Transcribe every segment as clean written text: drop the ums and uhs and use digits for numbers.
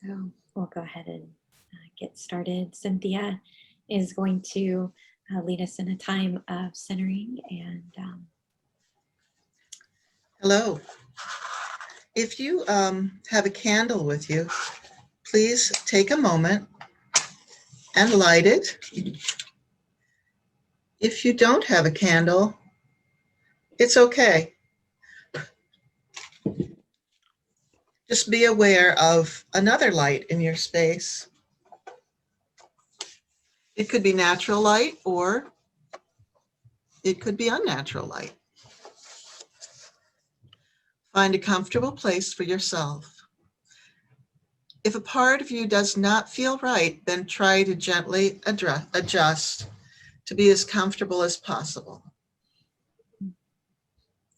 So we'll go ahead and get started. Cynthia is going to lead us in a time of centering and Hello. If you have a candle with you, please take a moment and light it. If you don't have a candle, it's okay. Just be aware of another light in your space. It could be natural light or it could be unnatural light. Find a comfortable place for yourself. If a part of you does not feel right, then try to gently adjust to be as comfortable as possible.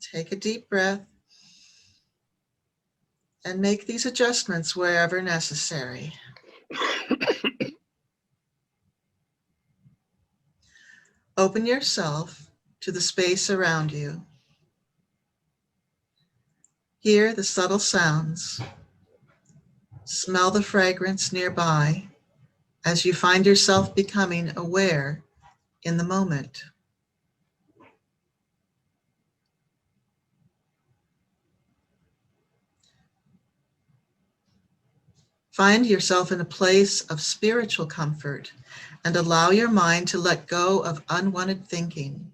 Take a deep breath and make these adjustments wherever necessary. Open yourself to the space around you. Hear the subtle sounds. Smell the fragrance nearby as you find yourself becoming aware in the moment. Find yourself in a place of spiritual comfort and allow your mind to let go of unwanted thinking,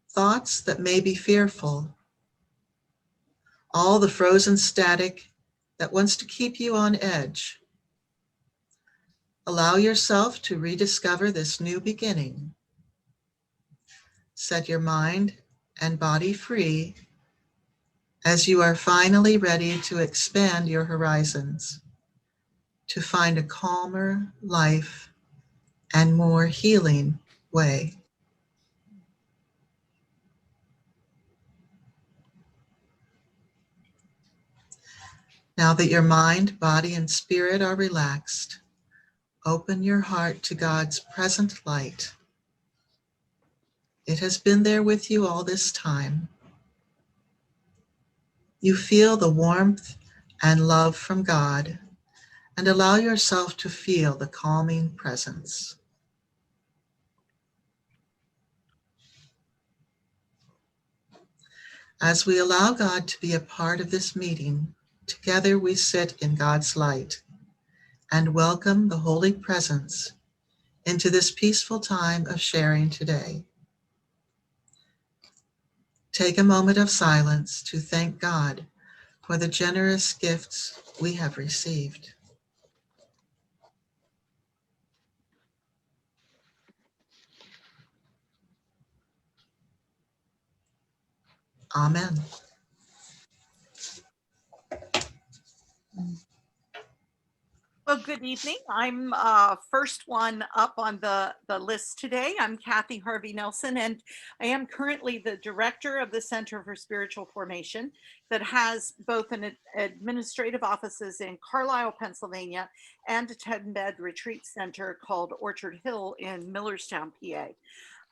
thoughts that may be fearful, all the frozen static that wants to keep you on edge. Allow yourself to rediscover this new beginning. Set your mind and body free as you are finally ready to expand your horizons, to find a calmer life and more healing way. Now that your mind, body, and spirit are relaxed, open your heart to God's present light. It has been there with you all this time. You feel the warmth and love from God, and allow yourself to feel the calming presence. As we allow God to be a part of this meeting, together we sit in God's light and welcome the Holy Presence into this peaceful time of sharing today. Take a moment of silence to thank God for the generous gifts we have received. Amen. Well, good evening. I'm first one up on the list today. I'm Kathy Harvey Nelson, and I am currently the director of the Center for Spiritual Formation that has both an administrative offices in Carlisle, Pennsylvania, and a 10-bed retreat center called Orchard Hill in Millerstown, PA.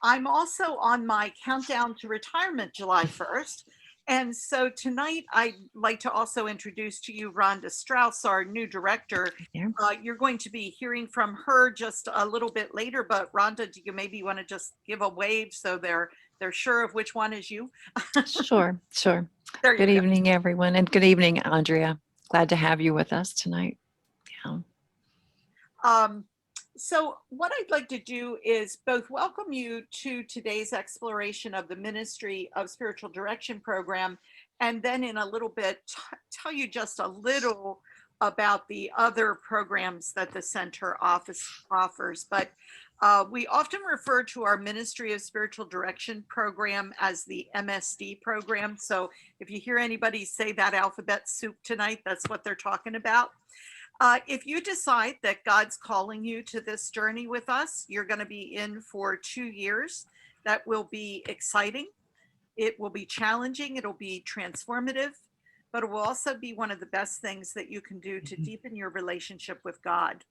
I'm also on my countdown to retirement July 1st. And so tonight, I'd like to also introduce to you Rhonda Strauss, our new director. You're going to be hearing from her just a little bit later, but Rhonda, do you maybe want to just give a wave so they're sure of which one is you? Sure. Good evening, everyone, and good evening, Andrea. Glad to have you with us tonight. Yeah. So what I'd like to do is both welcome you to today's exploration of the Ministry of Spiritual Direction program, and then in a little bit tell you just a little about the other programs that the center offers. But we often refer to our Ministry of Spiritual Direction program as the MSD program. So if you hear anybody say that alphabet soup tonight, that's what they're talking about. If you decide that God's calling you to this journey with us, you're going to be in for 2 years. That will be exciting. It will be challenging. It'll be transformative, but it will also be one of the best things that you can do to deepen your relationship with God.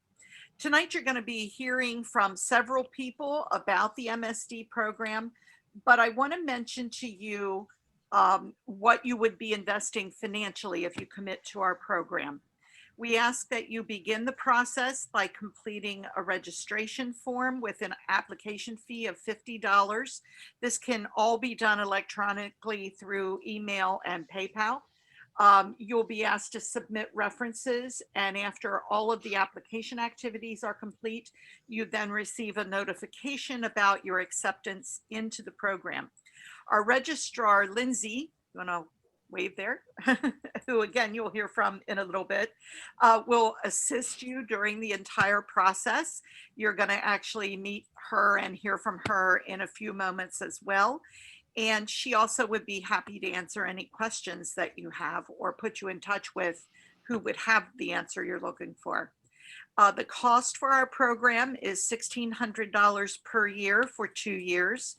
Tonight, you're going to be hearing from several people about the MSD program, but I want to mention to you what you would be investing financially if you commit to our program. We ask that you begin the process by completing a registration form with an application fee of $50. This can all be done electronically through email and PayPal. You'll be asked to submit references, and after all of the application activities are complete, you then receive a notification about your acceptance into the program. Our registrar, Lindsay, you want to wave there, who again you'll hear from in a little bit, will assist you during the entire process. You're going to actually meet her and hear from her in a few moments as well. And she also would be happy to answer any questions that you have or put you in touch with who would have the answer you're looking for. The cost for our program is $1,600 per year for 2 years.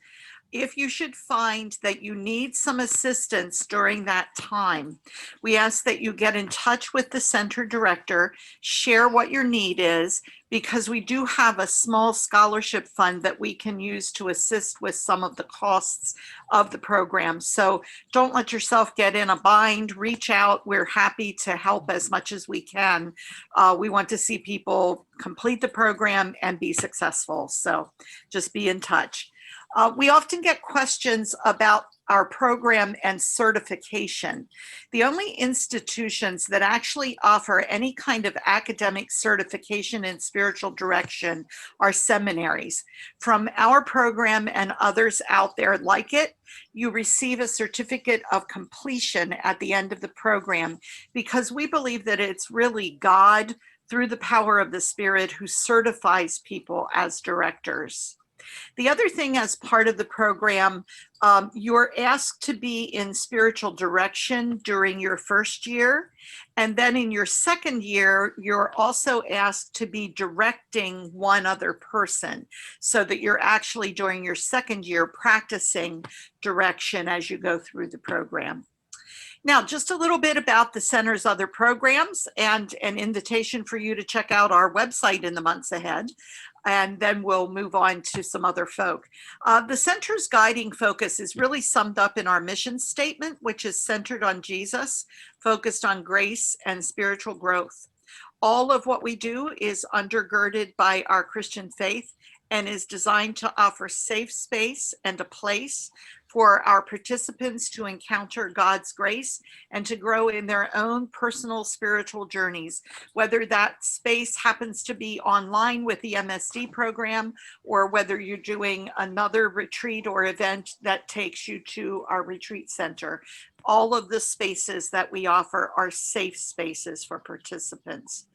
If you should find that you need some assistance during that time, we ask that you get in touch with the center director, share what your need is, because we do have a small scholarship fund that we can use to assist with some of the costs of the program. So don't let yourself get in a bind, reach out. We're happy to help as much as we can. We want to see people complete the program and be successful. So just be in touch. We often get questions about our program and certification. The only institutions that actually offer any kind of academic certification in spiritual direction are seminaries. From our program and others out there like it, you receive a certificate of completion at the end of the program, because we believe that it's really God, through the power of the Spirit, who certifies people as directors. The other thing, as part of the program, you're asked to be in spiritual direction during your first year. And then in your second year, you're also asked to be directing one other person, so that you're actually, during your second year, practicing direction as you go through the program. Now, just a little bit about the center's other programs and an invitation for you to check out our website in the months ahead. And then we'll move on to some other folk. The center's guiding focus is really summed up in our mission statement, which is centered on Jesus, focused on grace and spiritual growth. All of what we do is undergirded by our Christian faith and is designed to offer safe space and a place for our participants to encounter God's grace and to grow in their own personal spiritual journeys, whether that space happens to be online with the MSD program, or whether you're doing another retreat or event that takes you to our retreat center. All of the spaces that we offer are safe spaces for participants.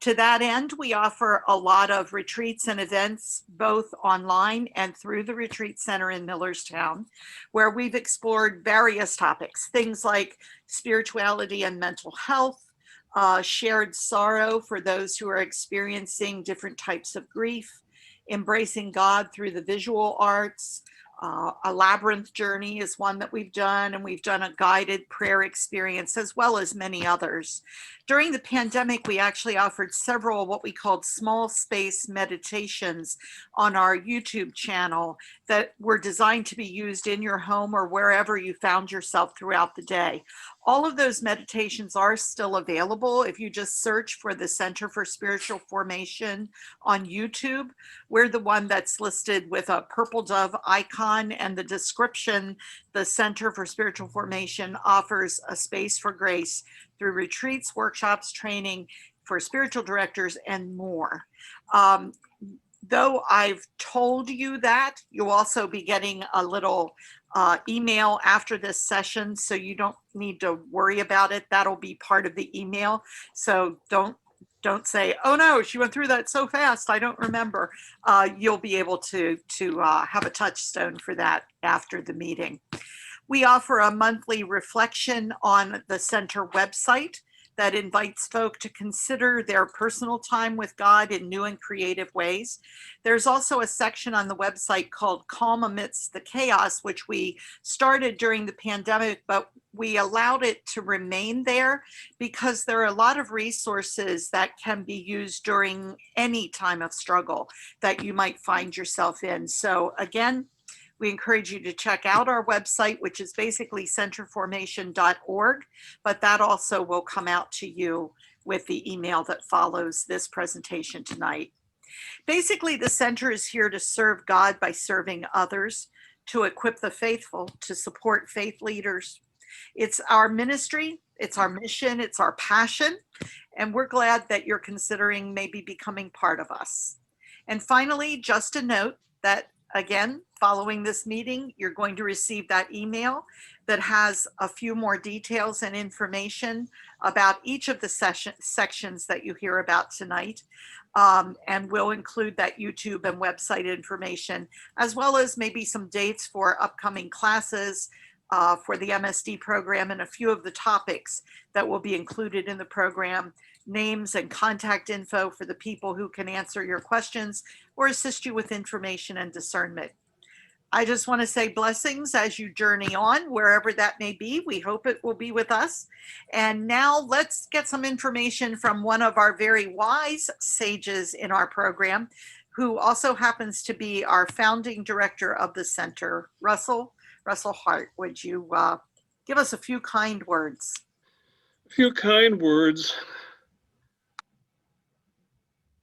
To that end, we offer a lot of retreats and events, both online and through the retreat center in Millerstown, where we've explored various topics, things like spirituality and mental health, shared sorrow for those who are experiencing different types of grief, embracing God through the visual arts. A labyrinth journey is one that we've done, and we've done a guided prayer experience, as well as many others. During the pandemic, we actually offered several what we called small space meditations on our YouTube channel that were designed to be used in your home or wherever you found yourself throughout the day. All of those meditations are still available if you just search for the Center for Spiritual Formation on YouTube. We're the one that's listed with a purple dove icon, and the description, the Center for Spiritual Formation offers a space for grace through retreats, workshops, training for spiritual directors, and more. Though I've told you that, you'll also be getting a little email after this session, so you don't need to worry about it. That'll be part of the email. So don't say, oh no, she went through that so fast, I don't remember. You'll be able to have a touchstone for that after the meeting. We offer a monthly reflection on the center website that invites folk to consider their personal time with God in new and creative ways. There's also a section on the website called Calm Amidst the Chaos, which we started during the pandemic, but we allowed it to remain there because there are a lot of resources that can be used during any time of struggle that you might find yourself in. So again, we encourage you to check out our website, which is basically centerformation.org, but that also will come out to you with the email that follows this presentation tonight. Basically, the center is here to serve God by serving others, to equip the faithful, to support faith leaders. It's our ministry, it's our mission, it's our passion, and we're glad that you're considering maybe becoming part of us. And finally, just a note that, again, following this meeting, you're going to receive that email that has a few more details and information about each of the sections that you hear about tonight. And we'll include that YouTube and website information, as well as maybe some dates for upcoming classes for the MSD program, and a few of the topics that will be included in the program, names and contact info for the people who can answer your questions or assist you with information and discernment. I just want to say blessings as you journey on, wherever that may be. We hope it will be with us. And now let's get some information from one of our very wise sages in our program, who also happens to be our founding director of the center. Russell Hart, would you give us a few kind words? A few kind words.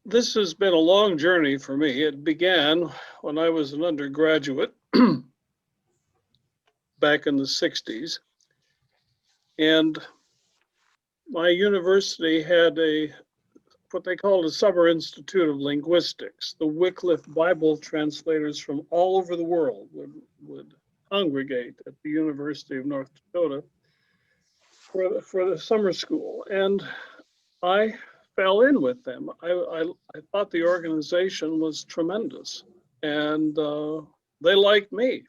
This has been a long journey for me. It began when I was an undergraduate back in the 60s. And my university had what they called a Summer Institute of Linguistics. The Wycliffe Bible translators from all over the world would congregate at the University of North Dakota for the summer school. And I fell in with them. I thought the organization was tremendous, and they liked me.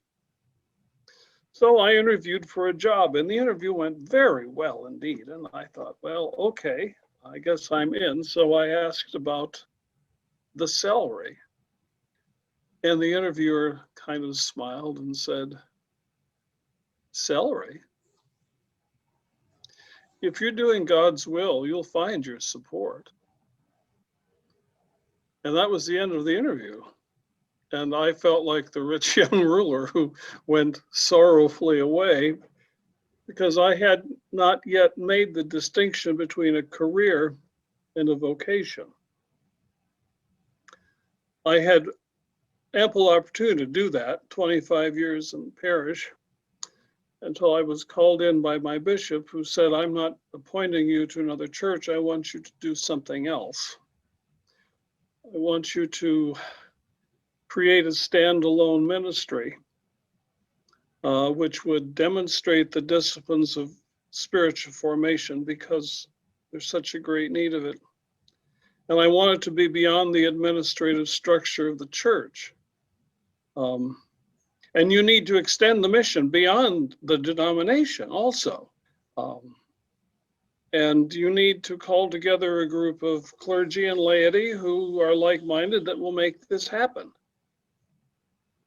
So I interviewed for a job, and the interview went very well indeed. And I thought, well, okay, I guess I'm in. So I asked about the salary. And the interviewer kind of smiled and said, salary? If you're doing God's will, you'll find your support. And that was the end of the interview. And I felt like the rich young ruler who went sorrowfully away, because I had not yet made the distinction between a career and a vocation. I had ample opportunity to do that, 25 years in parish, until I was called in by my bishop, who said, I'm not appointing you to another church. I want you to do something else. I want you to create a standalone ministry, which would demonstrate the disciplines of spiritual formation, because there's such a great need of it. And I want it to be beyond the administrative structure of the church. And you need to extend the mission beyond the denomination also. And you need to call together a group of clergy and laity who are like-minded that will make this happen.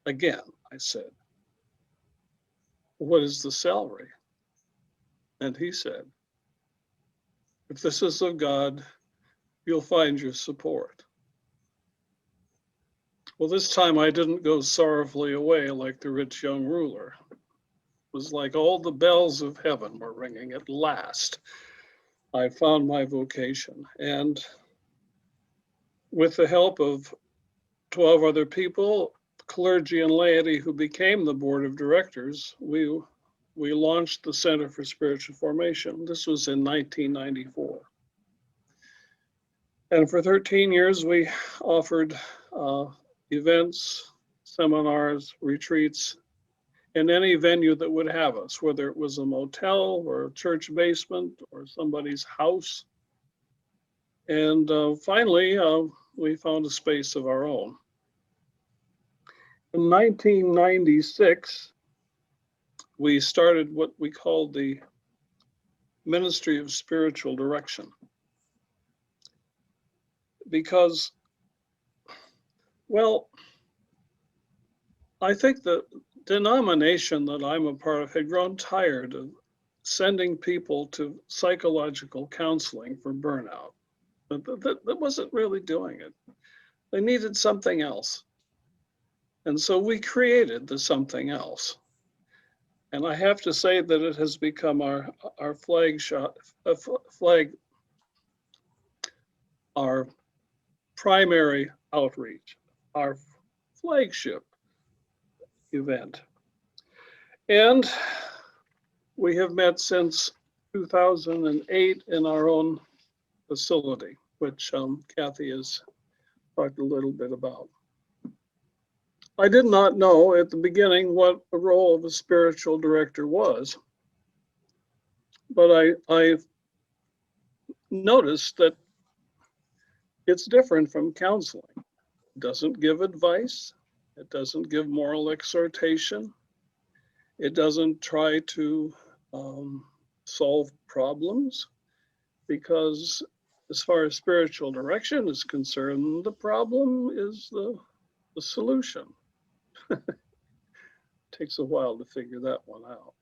Again, I said, what is the salary? And he said, if this is of God, you'll find your support. Well, this time I didn't go sorrowfully away like the rich young ruler. It was like all the bells of heaven were ringing at last. I found my vocation. And with the help of 12 other people, clergy and laity who became the board of directors, we launched the Center for Spiritual Formation. This was in 1994. And for 13 years, we offered events, seminars, retreats in any venue that would have us, whether it was a motel or a church basement or somebody's house. And finally, we found a space of our own. In 1996, we started what we called the Ministry of Spiritual Direction. Because, well, I think the denomination that I'm a part of had grown tired of sending people to psychological counseling for burnout. That wasn't really doing it. They needed something else. And so we created the something else. And I have to say that it has become our flag our primary outreach, our flagship event. And we have met since 2008 in our own facility, which Kathy has talked a little bit about. I did not know at the beginning what the role of a spiritual director was, but I noticed that it's different from counseling. It doesn't give advice. It doesn't give moral exhortation. It doesn't try to solve problems, because as far as spiritual direction is concerned, the problem is the solution. Takes a while to figure that one out.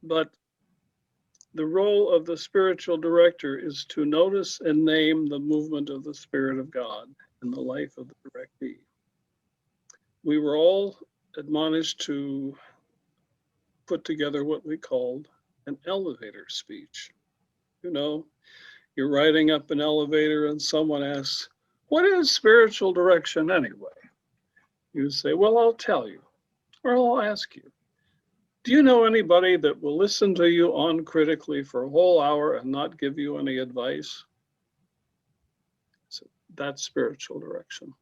But the role of the spiritual director is to notice and name the movement of the Spirit of God in the life of the directee. We were all admonished to put together what we called an elevator speech. You know, you're riding up an elevator and someone asks, "What is spiritual direction anyway?" You say, "Well, I'll tell you," or I'll ask you, "Do you know anybody that will listen to you uncritically for a whole hour and not give you any advice?" So that's spiritual direction.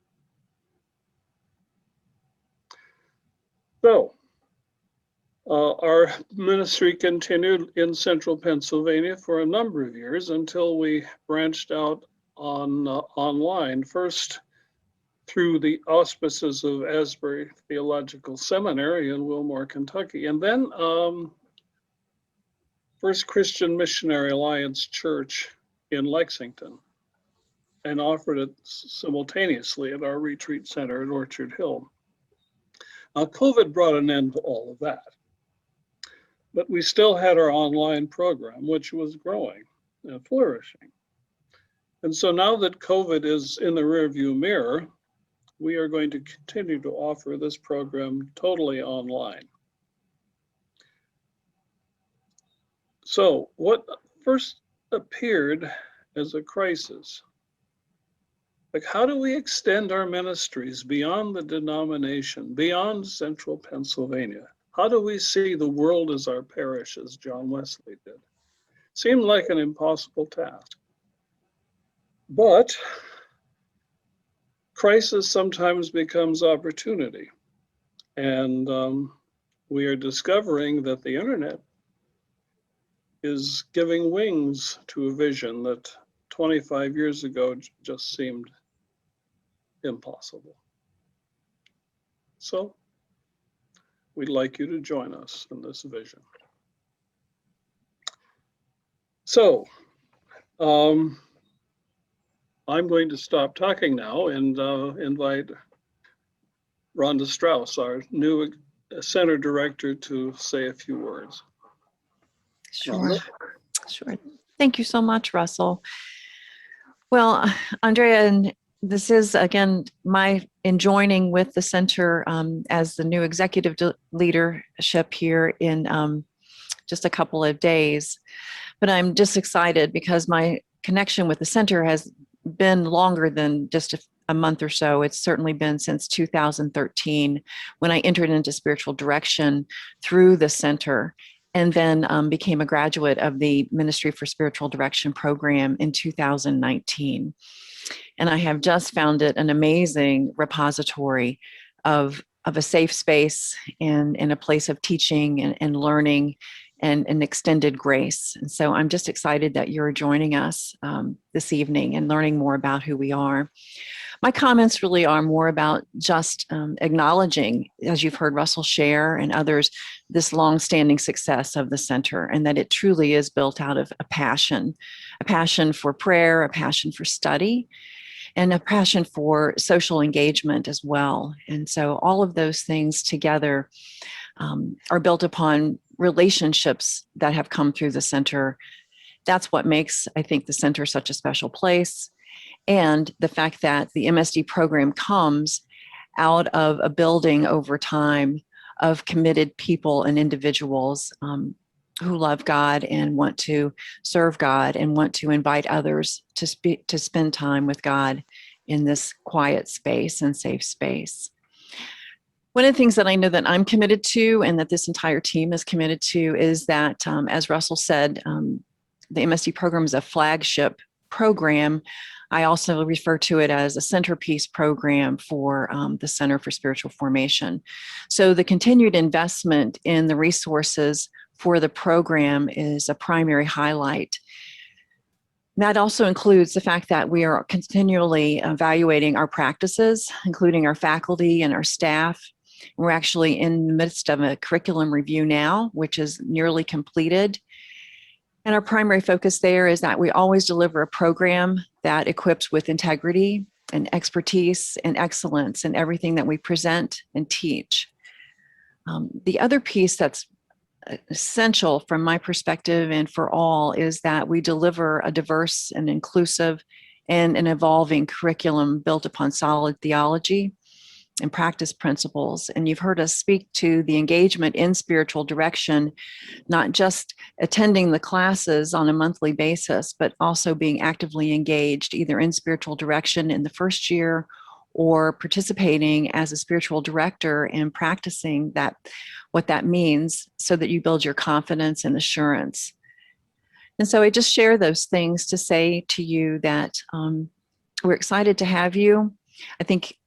So our ministry continued in central Pennsylvania for a number of years until we branched out on online, first through the auspices of Asbury Theological Seminary in Wilmore, Kentucky, and then First Christian Missionary Alliance Church in Lexington, and offered it simultaneously at our retreat center at Orchard Hill. Now, COVID brought an end to all of that, but we still had our online program, which was growing and flourishing. And so now that COVID is in the rearview mirror, we are going to continue to offer this program totally online. So what first appeared as a crisis, like, how do we extend our ministries beyond the denomination, beyond central Pennsylvania? How do we see the world as our parish, as John Wesley did? Seemed like an impossible task. But crisis sometimes becomes opportunity. And we are discovering that the internet is giving wings to a vision that 25 years ago just seemed impossible. So we'd like you to join us in this vision. So I'm going to stop talking now and invite Rhonda Strauss, our new center director, to say a few words. Sure. Rhonda? Sure. Thank you so much, Russell. Well, Andrea, and this is, again, my joining with the center as the new executive leadership here in just a couple of days. But I'm just excited because my connection with the center has been longer than just a month or so. It's certainly been since 2013 when I entered into spiritual direction through the center, and then became a graduate of the Ministry for Spiritual Direction program in 2019. And I have just found it an amazing repository of a safe space and a place of teaching and learning and an extended grace. And so I'm just excited that you're joining us this evening and learning more about who we are. My comments really are more about just acknowledging, as you've heard Russell share and others, this longstanding success of the center, and that it truly is built out of a passion for prayer, a passion for study, and a passion for social engagement as well. And so all of those things together are built upon relationships that have come through the center. That's what makes, I think, the center such a special place. And the fact that the MSD program comes out of a building over time of committed people and individuals who love God and want to serve God and want to invite others to spend time with God in this quiet space and safe space. One of the things that I know that I'm committed to and that this entire team is committed to is that, as Russell said, the MSD program is a flagship program. I also refer to it as a centerpiece program for the Center for Spiritual Formation. So the continued investment in the resources for the program is a primary highlight. That also includes the fact that we are continually evaluating our practices, including our faculty and our staff. We're actually in the midst of a curriculum review now, which is nearly completed. And our primary focus there is that we always deliver a program that equips with integrity and expertise and excellence in everything that we present and teach. The other piece that's essential from my perspective and for all is that we deliver a diverse and inclusive and an evolving curriculum built upon solid theology and practice principles. And you've heard us speak to the engagement in spiritual direction, not just attending the classes on a monthly basis, but also being actively engaged either in spiritual direction in the first year or participating as a spiritual director and practicing that, what that means, so that you build your confidence and assurance. And so I just share those things to say to you that we're excited to have you. I think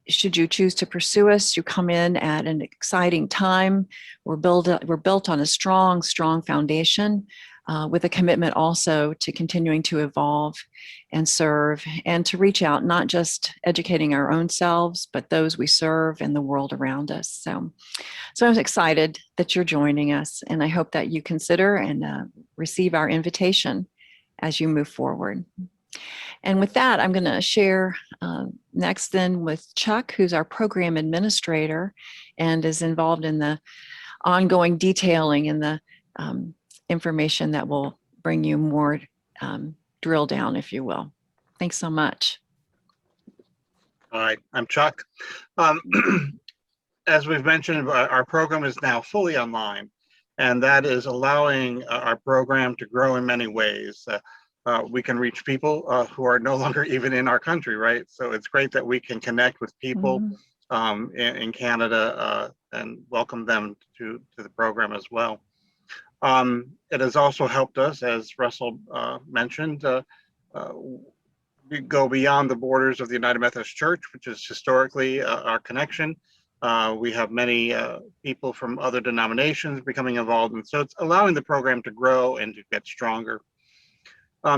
should you choose to pursue us, you come in at an exciting time. We're built on a strong foundation with a commitment also to continuing to evolve and serve and to reach out, not just educating our own selves, but those we serve and the world around us. So I'm excited that you're joining us, and I hope that you consider and receive our invitation as you move forward. And with that, I'm going to share next then with Chuck, who's our program administrator and is involved in the ongoing detailing and the information that will bring you more drill down, if you will. Thanks so much. Hi, I'm Chuck. As we've mentioned, our program is now fully online, and that is allowing our program to grow in many ways. We can reach people who are no longer even in our country, right? So it's great that we can connect with people in Canada and welcome them to the program as well. It has also helped us, as Russell mentioned, we go beyond the borders of the United Methodist Church, which is historically our connection. We have many people from other denominations becoming involved, and so it's allowing the program to grow and to get stronger.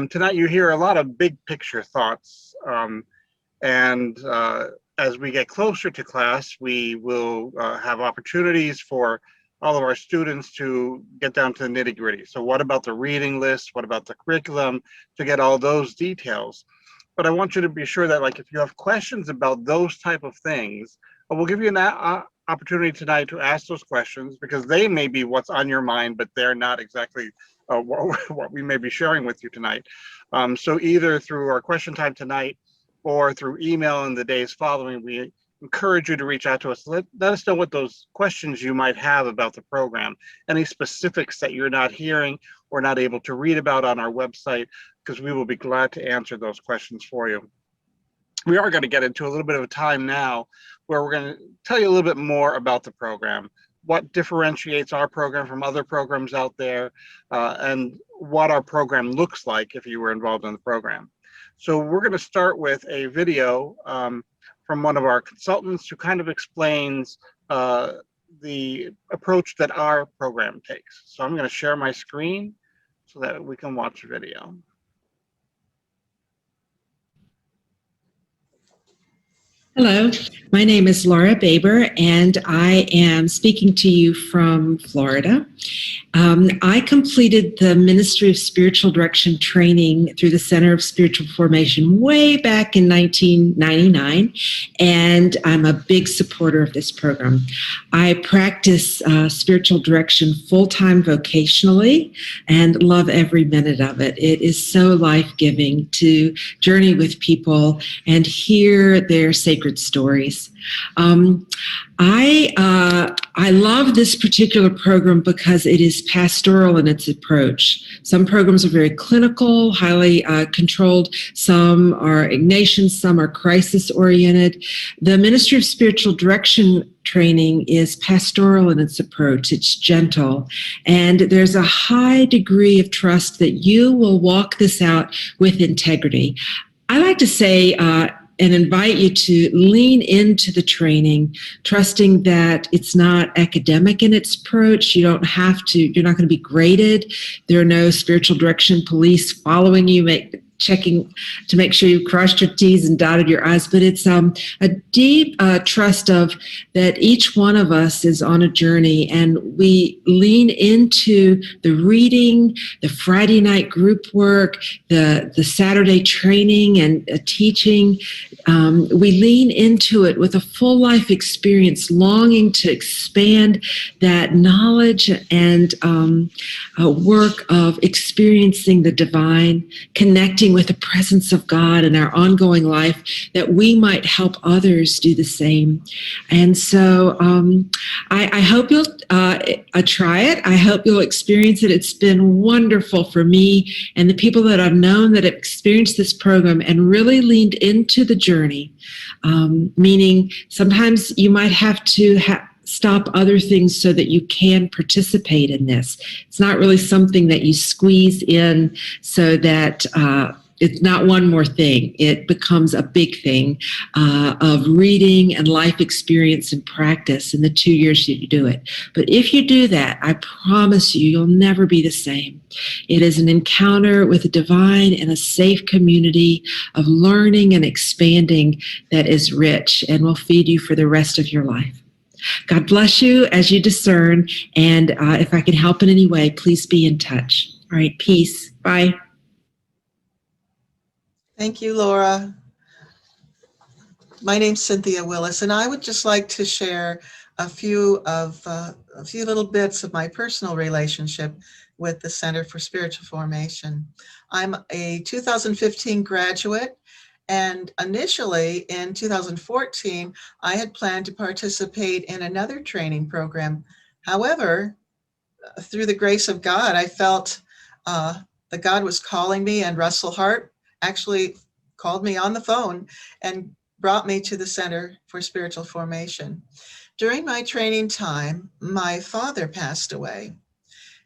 Tonight you hear a lot of big picture thoughts, and as we get closer to class, we will have opportunities for all of our students to get down to the nitty gritty. So what about the reading list? What about the curriculum? To get all those details. But I want you to be sure that, like, if you have questions about those type of things, we'll give you an opportunity tonight to ask those questions, because they may be what's on your mind, but they're not exactly what we may be sharing with you tonight. So either through our question time tonight or through email in the days following, we encourage you to reach out to us. Let us know what those questions you might have about the program, any specifics that you're not hearing or not able to read about on our website, because we will be glad to answer those questions for you. We are going to get into a little bit of a time now where we're going to tell you a little bit more about the program, what differentiates our program from other programs out there, and what our program looks like if you were involved in the program. So we're going to start with a video from one of our consultants who kind of explains the approach that our program takes. So I'm going to share my screen so that we can watch the video. Hello, my name is Laura Baber, and I am speaking to you from Florida. I completed the Ministry of Spiritual Direction training through the Center of Spiritual Formation way back in 1999, and I'm a big supporter of this program. I practice spiritual direction full-time vocationally and love every minute of it. It is so life-giving to journey with people and hear their sacred sacred stories. I love this particular program because it is pastoral in its approach. Some programs are very clinical, highly controlled. Some are Ignatian, some are crisis-oriented. The Ministry of Spiritual Direction training is pastoral in its approach. It's gentle, and there's a high degree of trust that you will walk this out with integrity. I like to say and invite you to lean into the training, trusting that it's not academic in its approach. You don't have to, you're not going to be graded. There are no spiritual direction police following you, checking to make sure you crossed your T's and dotted your I's, but it's a deep trust of that each one of us is on a journey, and we lean into the reading, the Friday night group work, the Saturday training and teaching. We lean into it with a full life experience, longing to expand that knowledge and work of experiencing the divine, connecting with the presence of God in our ongoing life, that we might help others do the same. And so I hope you'll try it. I hope you'll experience it. It's been wonderful for me and the people that I've known that have experienced this program and really leaned into the journey, meaning sometimes you might have to stop other things so that you can participate in this. It's not really something that you squeeze in so that it's not one more thing. It becomes a big thing of reading and life experience and practice in the 2 years that you do it. But if you do that, I promise you, you'll never be the same. It is an encounter with the divine and a safe community of learning and expanding that is rich and will feed you for the rest of your life. God bless you as you discern, and if I can help in any way, please be in touch. All right, peace. Bye. Thank you, Laura. My name's Cynthia Willis, and I would just like to share a few little bits of my personal relationship with the Center for Spiritual Formation. I'm a 2015 graduate, and initially in 2014, I had planned to participate in another training program. However, through the grace of God, I felt that God was calling me, and Russell Hart actually called me on the phone and brought me to the Center for Spiritual Formation. During my training time, my father passed away,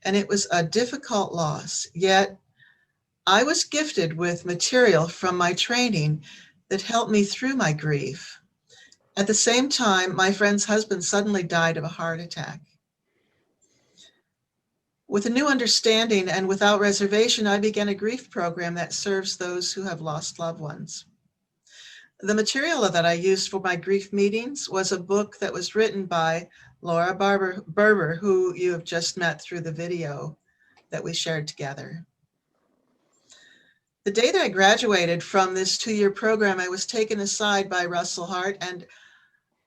and it was a difficult loss, yet I was gifted with material from my training that helped me through my grief. At the same time, my friend's husband suddenly died of a heart attack. With a new understanding and without reservation, I began a grief program that serves those who have lost loved ones. The material that I used for my grief meetings was a book that was written by Laura Berber, who you have just met through the video that we shared together. The day that I graduated from this 2-year program, I was taken aside by Russell Hart, and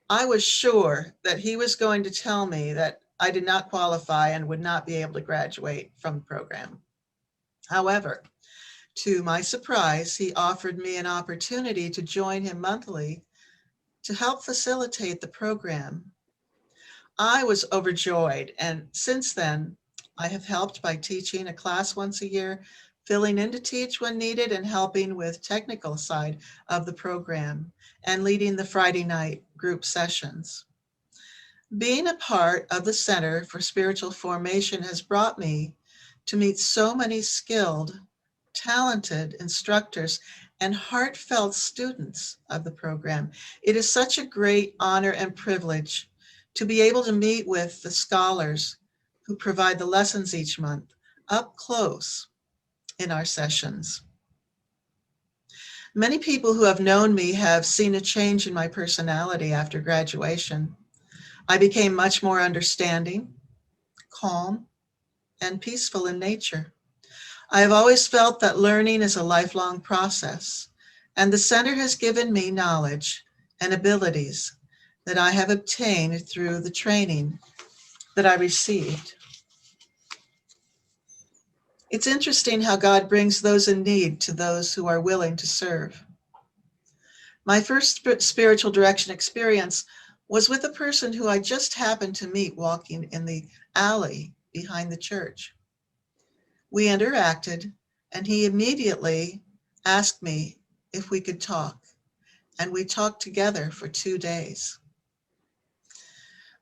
I was sure that he was going to tell me that I did not qualify and would not be able to graduate from the program. However, to my surprise, he offered me an opportunity to join him monthly to help facilitate the program. I was overjoyed, and since then, I have helped by teaching a class once a year, filling in to teach when needed, and helping with technical side of the program, and leading the Friday night group sessions. Being a part of the Center for Spiritual Formation has brought me to meet so many skilled, talented instructors and heartfelt students of the program. It is such a great honor and privilege to be able to meet with the scholars who provide the lessons each month up close in our sessions. Many people who have known me have seen a change in my personality after graduation. I became much more understanding, calm, and peaceful in nature. I have always felt that learning is a lifelong process, and the center has given me knowledge and abilities that I have obtained through the training that I received. It's interesting how God brings those in need to those who are willing to serve. My first spiritual direction experience was with a person who I just happened to meet walking in the alley behind the church. We interacted, and he immediately asked me if we could talk, and we talked together for 2 days.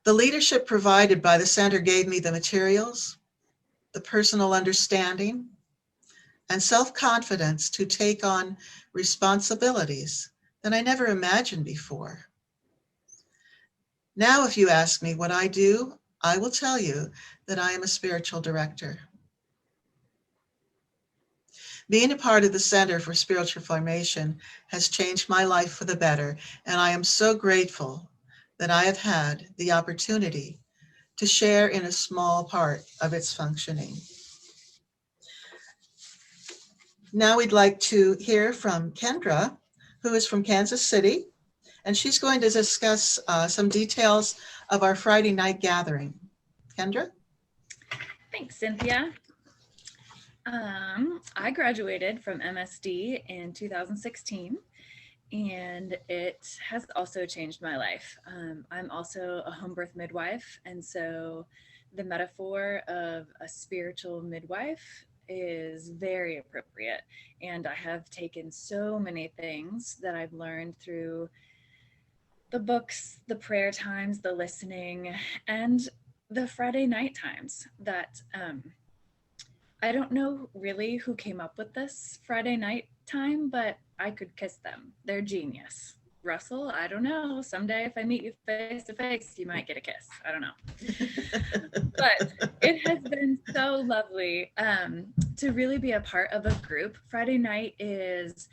The leadership provided by the center gave me the materials, the personal understanding, and self-confidence to take on responsibilities that I never imagined before. Now, if you ask me what I do, I will tell you that I am a spiritual director. Being a part of the Center for Spiritual Formation has changed my life for the better, and I am so grateful that I have had the opportunity to share in a small part of its functioning. Now we'd like to hear from Kendra, who is from Kansas City, and she's going to discuss some details of our Friday night gathering. Kendra? Thanks, Cynthia. I graduated from MSD in 2016, and it has also changed my life. I'm also a home birth midwife, and so the metaphor of a spiritual midwife is very appropriate. And I have taken so many things that I've learned through the books, the prayer times, the listening, and the Friday night times that I don't know really who came up with this Friday night time, but I could kiss them. They're genius. Russell, I don't know. Someday if I meet you face to face, you might get a kiss. I don't know. But it has been so lovely to really be a part of a group. Friday night is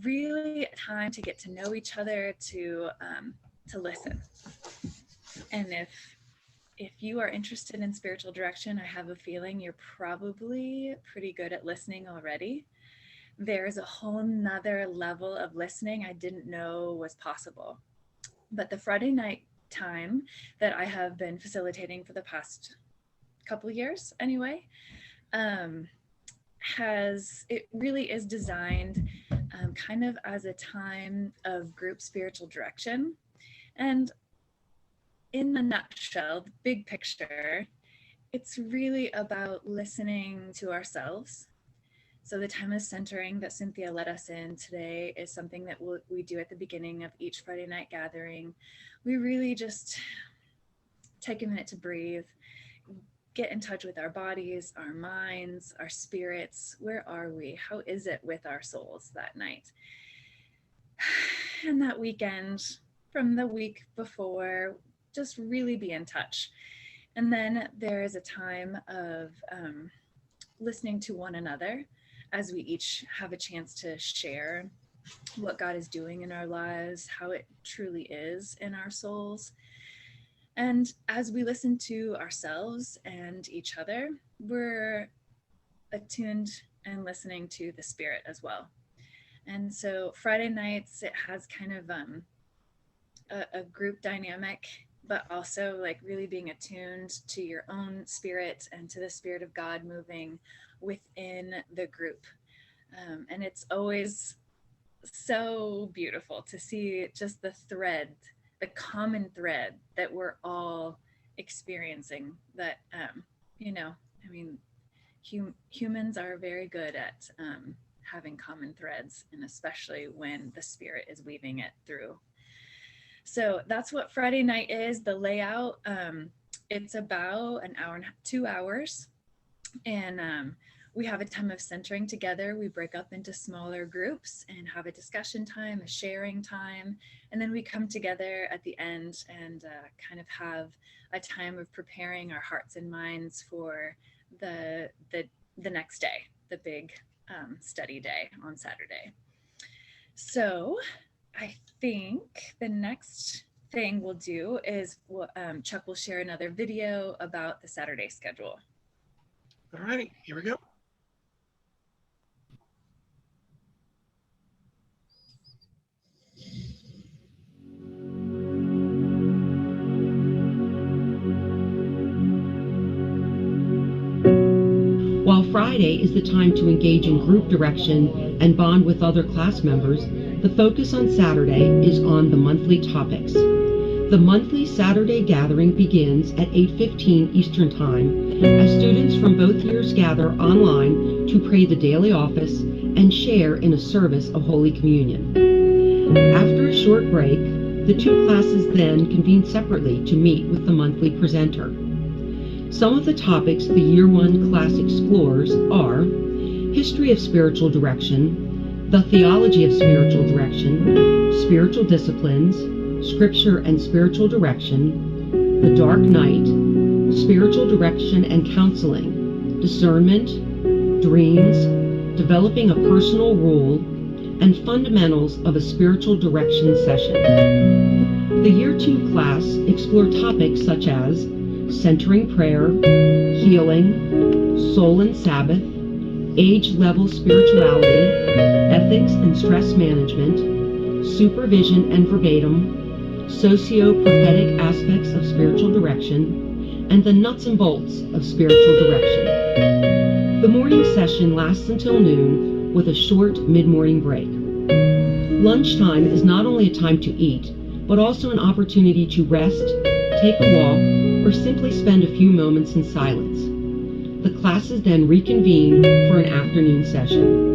really a time to get to know each other, to listen. And if you are interested in spiritual direction, I have a feeling you're probably pretty good at listening already. There's a whole nother level of listening I didn't know was possible. But the Friday night time that I have been facilitating for the past couple years anyway, it really is designed kind of as a time of group spiritual direction. And in a nutshell, the big picture, it's really about listening to ourselves. So the time of centering that Cynthia led us in today is something that we do at the beginning of each Friday night gathering. We really just take a minute to breathe, get in touch with our bodies, our minds, our spirits. Where are we? How is it with our souls that night? And that weekend, from the week before, just really be in touch. And then there is a time of listening to one another as we each have a chance to share what God is doing in our lives, how it truly is in our souls. And as we listen to ourselves and each other, we're attuned and listening to the Spirit as well. And so Friday nights, it has kind of a group dynamic, but also like really being attuned to your own spirit and to the Spirit of God moving within the group. And it's always so beautiful to see just the thread, the common thread that we're all experiencing, that, humans are very good at having common threads, and especially when the Spirit is weaving it through. So that's what Friday night is. The layout, it's about an hour and 2 hours. And we have a time of centering together. We break up into smaller groups and have a discussion time, a sharing time. And then we come together at the end and kind of have a time of preparing our hearts and minds for the next day, the big study day on Saturday. So I think the next thing we'll do is Chuck will share another video about the Saturday schedule. All righty, here we go. While Friday is the time to engage in group direction and bond with other class members, The focus on Saturday is on the monthly topics. The monthly Saturday gathering begins at 8:15 Eastern Time as students from both years gather online to pray the daily office and share in a service of Holy Communion. After a short break, the two classes then convene separately to meet with the monthly presenter. Some of the topics the Year 1 class explores are History of Spiritual Direction, the Theology of Spiritual Direction, Spiritual Disciplines, Scripture and Spiritual Direction, The Dark Night, Spiritual Direction and Counseling, Discernment, Dreams, Developing a Personal Rule, and Fundamentals of a Spiritual Direction Session. The Year 2 class explore topics such as Centering Prayer, Healing, Soul and Sabbath, Age-Level Spirituality, Ethics and Stress Management, Supervision and Verbatum, Socio-Prophetic Aspects of Spiritual Direction, and the Nuts and Bolts of Spiritual Direction. The morning session lasts until noon with a short mid-morning break. Lunchtime is not only a time to eat, but also an opportunity to rest, take a walk, or simply spend a few moments in silence. The classes then reconvene for an afternoon session.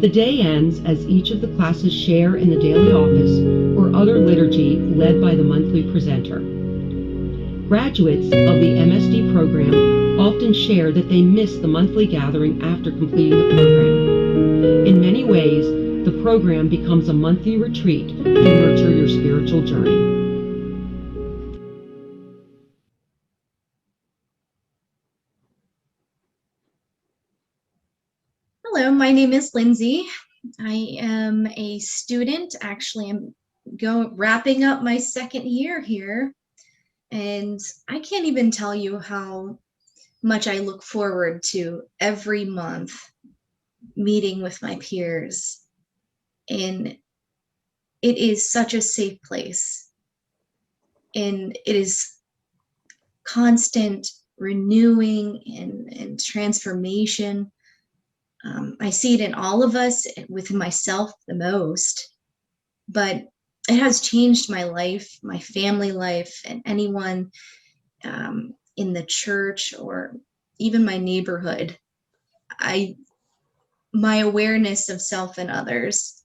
The day ends as each of the classes share in the daily office or other liturgy led by the monthly presenter. Graduates of the MSD program often share that they miss the monthly gathering after completing the program. In many ways, the program becomes a monthly retreat to nurture your spiritual journey. Hello, my name is Lindsay. I am a student. Actually, I'm wrapping up my second year here. And I can't even tell you how much I look forward to every month meeting with my peers. And it is such a safe place. And it is constant renewing and transformation. I see it in all of us, within myself the most, but it has changed my life, my family life, and anyone in the church or even my neighborhood. My awareness of self and others,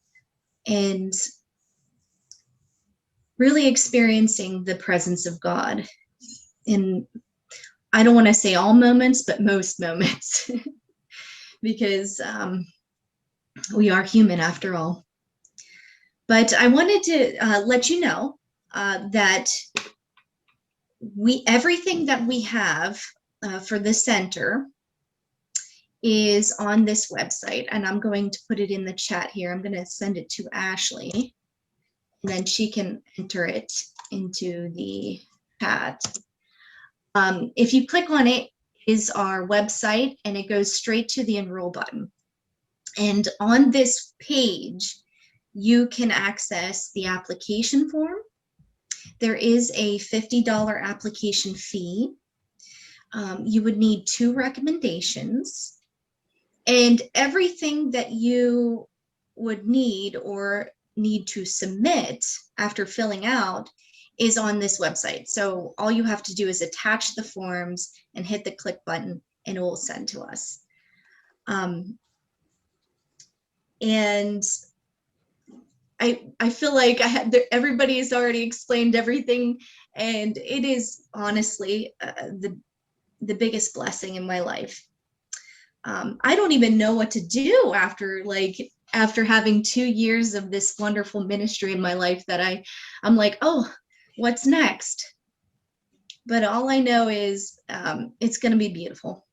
and really experiencing the presence of God in, I don't want to say all moments, but most moments. Because we are human after all. But I wanted to let you know that everything that we have for the center is on this website, and I'm going to put it in the chat here. I'm going to send it to Ashley, and then she can enter it into the chat. If you click on it, is our website, and it goes straight to the enroll button. And on this page, you can access the application form. There is a $50 application fee. You would need 2 recommendations, and everything that you would need or need to submit after filling out is on this website. So all you have to do is attach the forms and hit the click button, and it will send to us. And I feel like everybody has already explained everything, and it is honestly the biggest blessing in my life. I don't even know what to do after having 2 years of this wonderful ministry in my life, that I'm like, oh, what's next? But all I know is it's going to be beautiful.